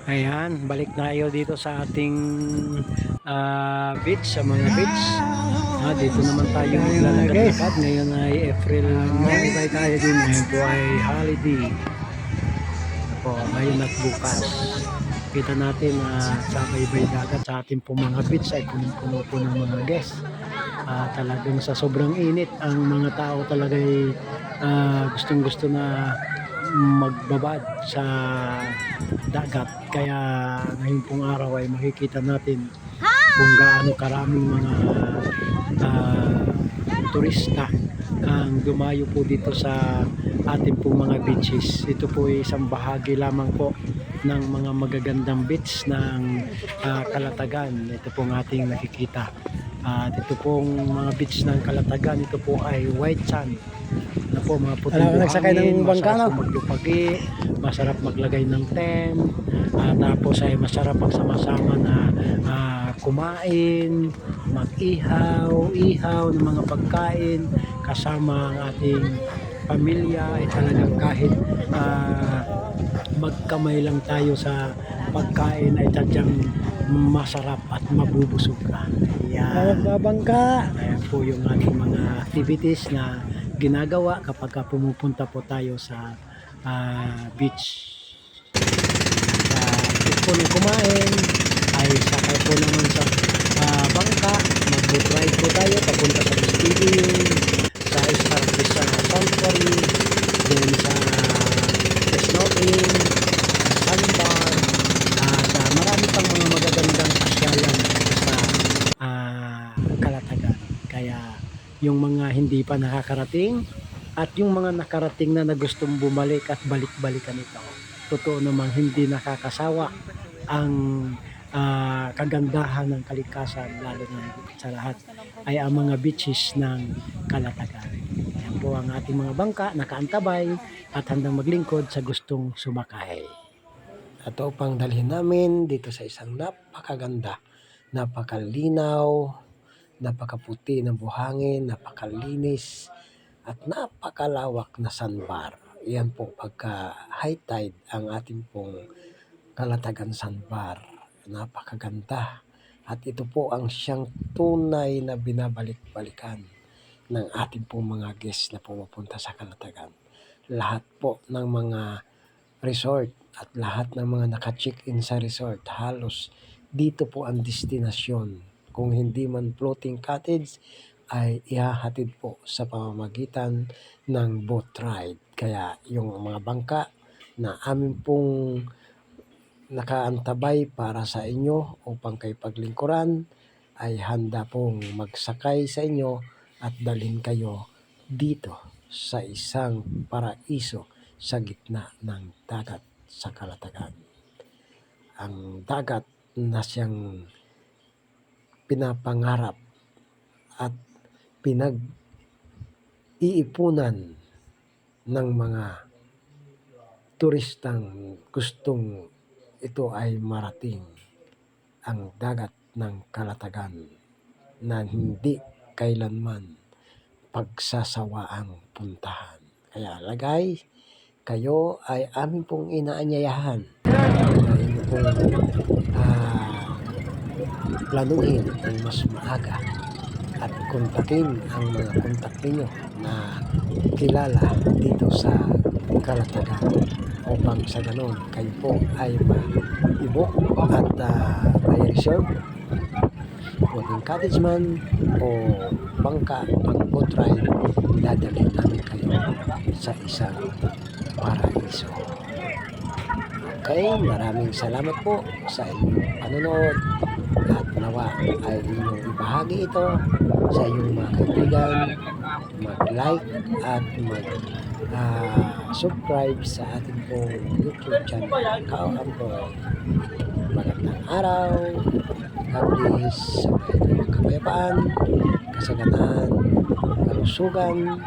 Ayan, balik na tayo dito sa ating beach, sa mga beach. Dito naman tayo maglalakad-lakad. Ngayon ay April 9. Tayo din. Ngayon po ay holiday. Po, ngayon at bukas. Kita natin sa baybay dagat sa ating po mga beach ay punong-puno po ng mga guests. Talagang sa sobrang init, ang mga tao talaga ay gustong-gusto na magbabad sa dagat. Kaya ngayon pong araw ay makikita natin kung gaano karaming mga turista ang dumayo po dito sa ating pong mga beaches. Ito po ay isang bahagi lamang po ng mga magagandang beach ng Calatagan. Ito pong ating nakikita. Ito pong mga beach ng Calatagan, ito po ay white sand na po, mga puting buhangin, masarap maglupagi, masarap maglagay ng tent, tapos ay masarap magsama-sama na kumain, mag-ihaw ng mga pagkain kasama ang ating pamilya. Ay talagang kahit magkamay lang tayo sa pagkain ay tadyang masarap at mabubusog ka. Magbabangka. Ayan po yung ating mga activities na ginagawa kapag pumupunta po tayo sa beach. At po nung kumain ay sakay po naman sa bangka, mag-ride po tayo papunta sa stadium, sa Star Vista Sanctuary, din sa snorkeling, sa sandbar, sa marami pang mga magagandang pasyalan sa Calatagan. Kaya yung mga hindi pa nakakarating at yung mga nakarating na gustong bumalik at balik-balikan ito, totoo namang hindi nakakasawa ang kagandahan ng kalikasan, lalo na sa lahat ay ang mga beaches ng Calatagan. Ayan po ang ating mga bangka nakaantabay at handang maglingkod sa gustong sumakay. Ito pang dalhin namin dito sa isang napakaganda, napakalinaw, napakaputi ng buhangin, napakalinis at napakalawak na sandbar. Yan po pagka high tide ang ating pong Calatagan Sandbar. Napakaganda. At ito po ang siyang tunay na binabalik-balikan ng ating pong mga guests na pumupunta sa Calatagan. Lahat po ng mga resort at lahat ng mga naka-check-in sa resort, halos dito po ang destinasyon. Kung hindi man floating cottage, ay ihahatid po sa pamamagitan ng boat ride. Kaya yung mga bangka na amin pong nakaantabay para sa inyo upang kay paglingkuran ay handa pong magsakay sa inyo at dalhin kayo dito sa isang paraiso sa gitna ng dagat sa Calatagan. Ang dagat na siyang pinapangarap at pinag-iipunan ng mga turistang gustong ito ay marating, ang dagat ng Calatagan na hindi kailanman pagsasawaang puntahan. Kaya guys, kayo ay amin pong inaanyayahan na inyo pong planuhin ng mas maaga at kontakin ang mga kontak ninyo na kilala dito sa Calatagan upang sa ganon kayo po ay ma-book at may reserve, floating cottage man o bangka pang boat ride, dadalhin namin kayo sa isang paraiso. Okay, maraming salamat po sa inyong panonood at nawa ay inyong ibahagi ito sa inyong mga kaibigan, mag-like at mag-subscribe sa ating pong YouTube channel, Kao Amboy. Magandang araw, God bless, sa mga kapayapaan, kasaganan, kalusugan,